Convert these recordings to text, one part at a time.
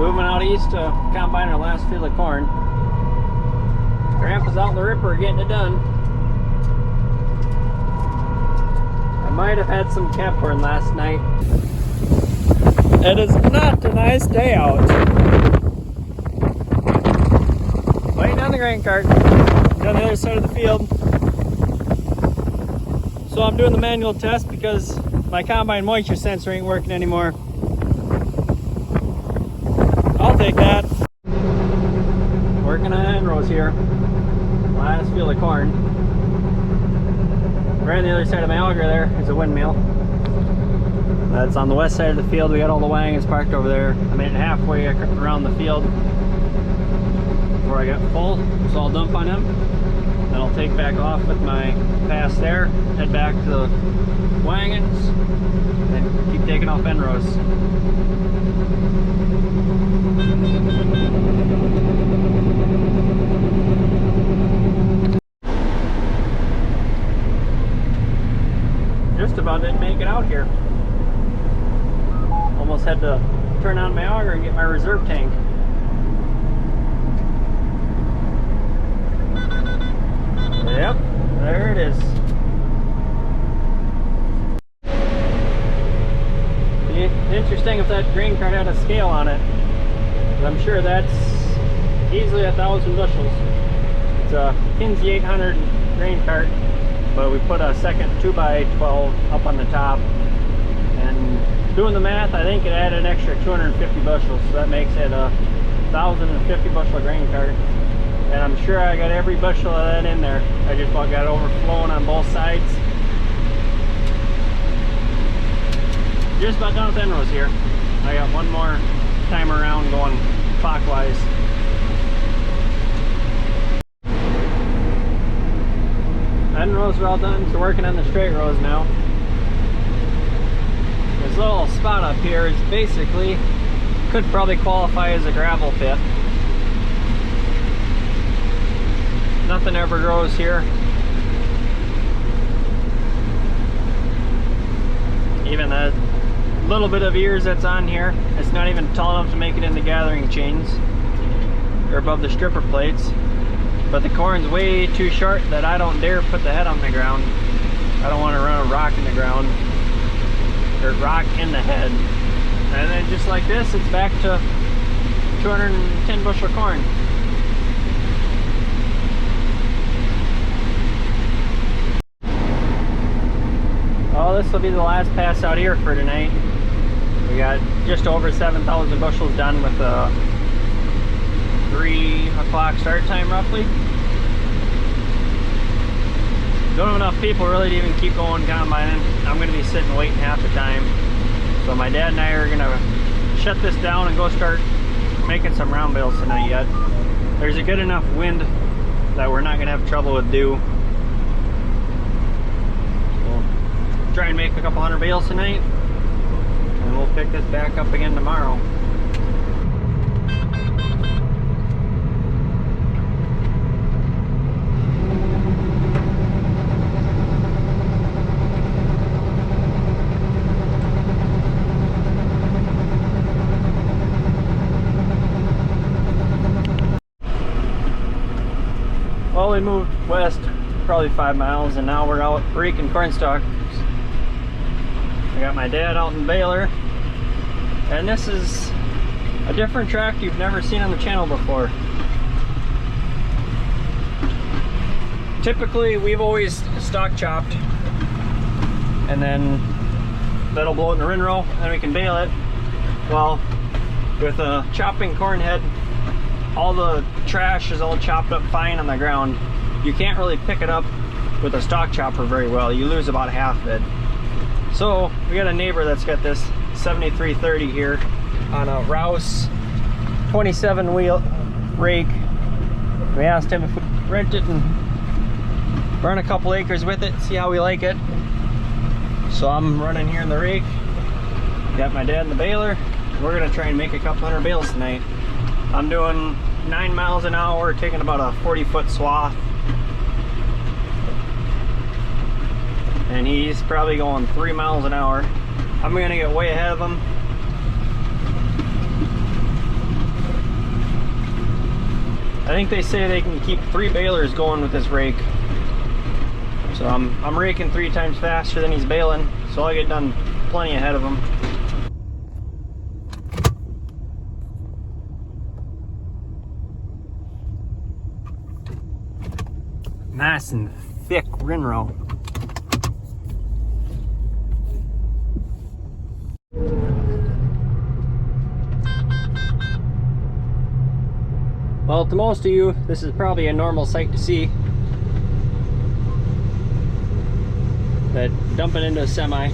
Moving out east to combine our last field of corn. Grandpa's out in the ripper getting it done. I might have had some cab corn last night. It is not a nice day out. Waiting on the grain cart. Down the other side of the field. So I'm doing the manual test because my combine moisture sensor ain't working anymore. I'll take that. Working on end-rows here. Last field of corn. Right on the other side of my auger there is a windmill. That's on the west side of the field. We got all the wagons parked over there. I made it halfway around the field before I got full, so I'll dump on them. Then I'll take back off with my pass there, head back to the wagons, and keep taking off end rows. Just about didn't make it out here. Almost had to turn on my auger and get my reserve tank. Yep, there it is. Be interesting if that grain cart had a scale on it. I'm sure that's easily 1,000 bushels. It's a Kinze 800 grain cart, but we put a second 2x12 up on the top. And doing the math, I think it added an extra 250 bushels, so that makes it a 1,050 bushel grain cart. And I'm sure I got every bushel of that in there. I just got it overflowing on both sides. Just about done with end rows here. I got one more time around going clockwise. End rows are all done, so working on the straight rows now. This little spot up here is basically, could probably qualify as a gravel pit. Nothing ever grows here. Even that little bit of ears that's on here, it's not even tall enough to make it into gathering chains. They're above the stripper plates. But the corn's way too short that I don't dare put the head on the ground. I don't want to run a rock in the ground. Or rock in the head. And then just like this, it's back to 210 bushel corn. Well, this will be the last pass out here for tonight. We got just over 7,000 bushels done with a 3 o'clock start time roughly. Don't have enough people really to even keep going combining. I'm going to be sitting waiting half the time. So my dad and I are going to shut this down and go start making some round bales tonight yet. There's a good enough wind that we're not going to have trouble with dew. Try and make a couple hundred bales tonight, and we'll pick this back up again tomorrow. Well, we moved west probably 5 miles, and now we're out raking corn stalks. I got my dad out in baler, and this is a different track you've never seen on the channel before. Typically we've always stalk chopped, and then that'll blow it in the windrow, and then we can bale it. Well, with a chopping corn head, all the trash is all chopped up fine on the ground. You can't really pick it up with a stalk chopper very well. You lose about half of it. So we got a neighbor that's got this 7330 here on a Rouse 27 wheel rake. We asked him if we could rent it and run a couple acres with it, see how we like it. So I'm running here in the rake, got my dad in the baler. We're gonna try and make a couple hundred bales tonight. I'm doing 9 miles an hour, taking about a 40-foot swath. And he's probably going 3 miles an hour. I'm gonna get way ahead of him. think they say they can keep 3 balers going with this rake. So I'm raking 3 times faster than he's baling, so I'll get done plenty ahead of him. Nice and thick windrow. Well, to most of you, this is probably a normal sight to see. But dumping into a semi.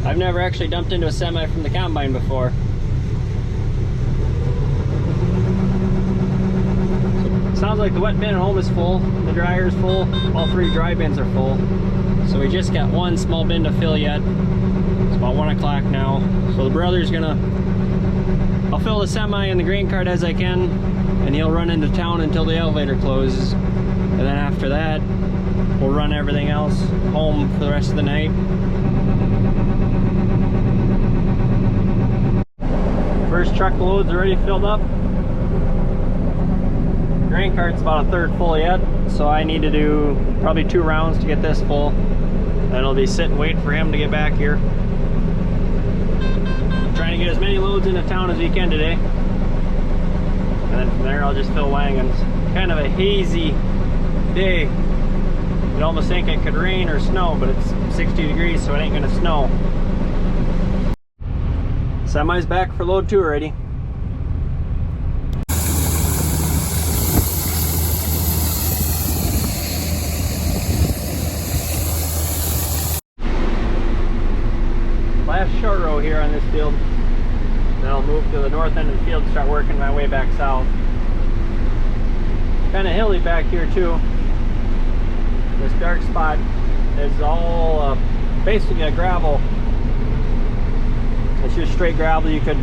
I've never actually dumped into a semi from the combine before. Sounds like the wet bin at home is full, the dryer is full, all 3 dry bins are full. So we just got 1 small bin to fill yet. It's about 1 o'clock now. So the brother's I'll fill the semi and the grain cart as I can, and he'll run into town until the elevator closes. And then after that, we'll run everything else home for the rest of the night. First truckload's already filled up. Grain cart's about 1/3 full yet, so I need to do probably 2 rounds to get this full. Then I'll be sitting waiting for him to get back here. I'm trying to get as many loads into town as we can today. And then from there I'll just fill wagons. Kind of a hazy day. You'd almost think it could rain or snow, but it's 60 degrees, so it ain't gonna snow. Semi's back for load 2 already. Last short row here on this field. Then I'll move to the north end of the field and start working my way back south. Kind of hilly back here too. This dark spot is all basically a gravel. It's just straight gravel. You could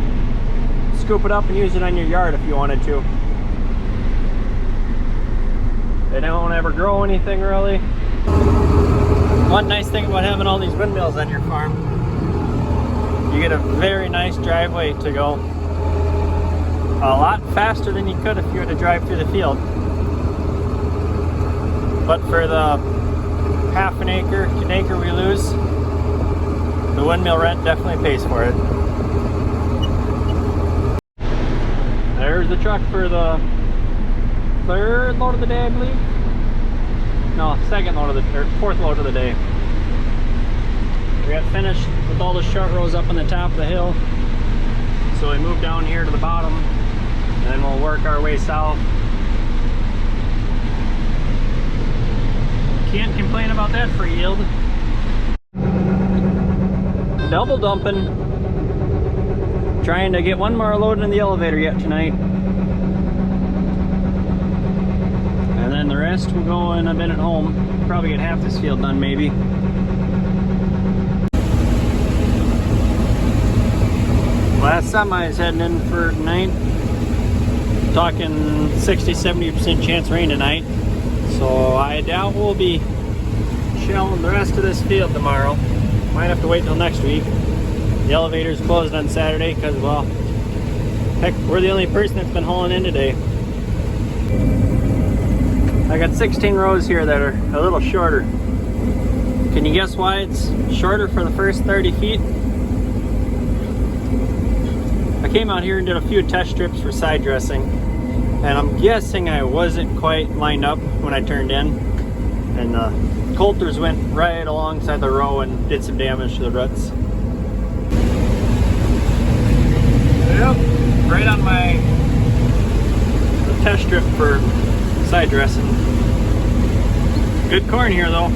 scoop it up and use it on your yard if you wanted to. They don't ever grow anything really. One nice thing about having all these windmills on your farm, you get a very nice driveway to go. A lot faster than you could if you were to drive through the field. But for the half an acre to an acre we lose, the windmill rent definitely pays for it. There's the truck for the 3rd load of the day, I believe. No, 2nd load of the, or 4th load of the day. We got finished with all the short rows up on the top of the hill. So we moved down here to the bottom, and then we'll work our way south. Can't complain about that for yield. Double dumping. Trying to get 1 more load in the elevator yet tonight. And then the rest will go in a bin at home. Probably get half this field done maybe. Last semi is heading in for tonight. Talking 60-70% chance rain tonight. So I doubt we'll be shelling the rest of this field tomorrow. Might have to wait till next week. The elevator's closed on Saturday because, well, heck, we're the only person that's been hauling in today. I got 16 rows here that are a little shorter. Can you guess why it's shorter for the first 30 feet? I came out here and did a few test strips for side dressing, and I'm guessing I wasn't quite lined up when I turned in, and the coulters went right alongside the row and did some damage to the ruts. Yep, right on my test strip for side dressing. Good corn here though.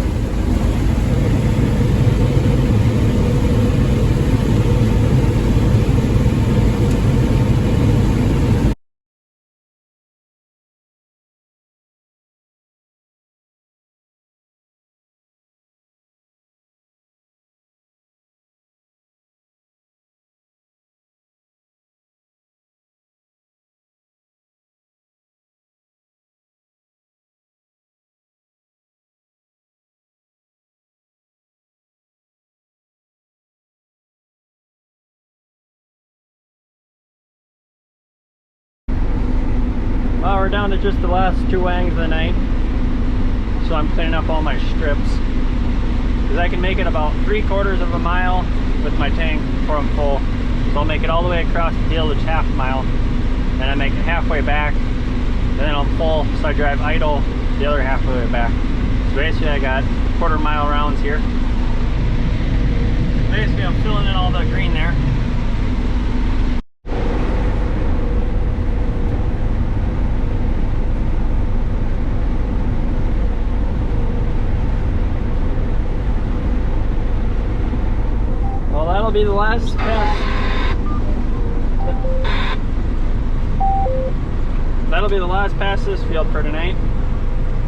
Well, we're down to just the last 2 wangs of the night. So I'm cleaning up all my strips. Because I can make it about 3/4 of a mile with my tank before I'm full. So I'll make it all the way across the deal, which is half a mile. Then I make it halfway back. And then I'm full, so I drive idle the other half of the way back. So basically I got 1/4 mile rounds here. Basically I'm filling in all the green there. Well, that'll be the last pass. That'll be the last pass of this field for tonight.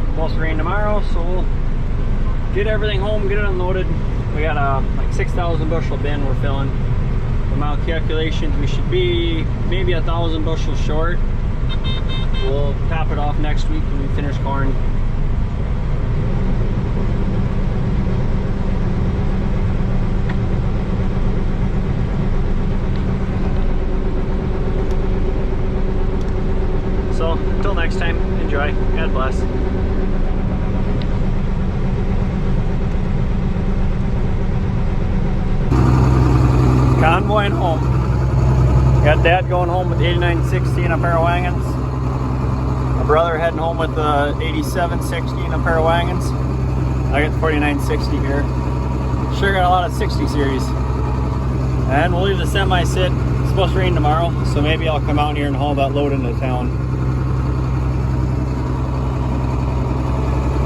Supposed to rain tomorrow, so we'll get everything home, get it unloaded. We got a like 6,000 bushel bin we're filling. From our calculations, we should be maybe 1,000 bushels short. We'll top it off next week when we finish corn. So, until next time, enjoy. God bless. Convoying home. Got Dad going home with the 8960 and a pair of wagons. My brother heading home with the 8760 and a pair of wagons. I got the 4960 here. Sure got a lot of 60 series. And we'll leave the semi sit. It's supposed to rain tomorrow, so maybe I'll come out here and haul that load into town.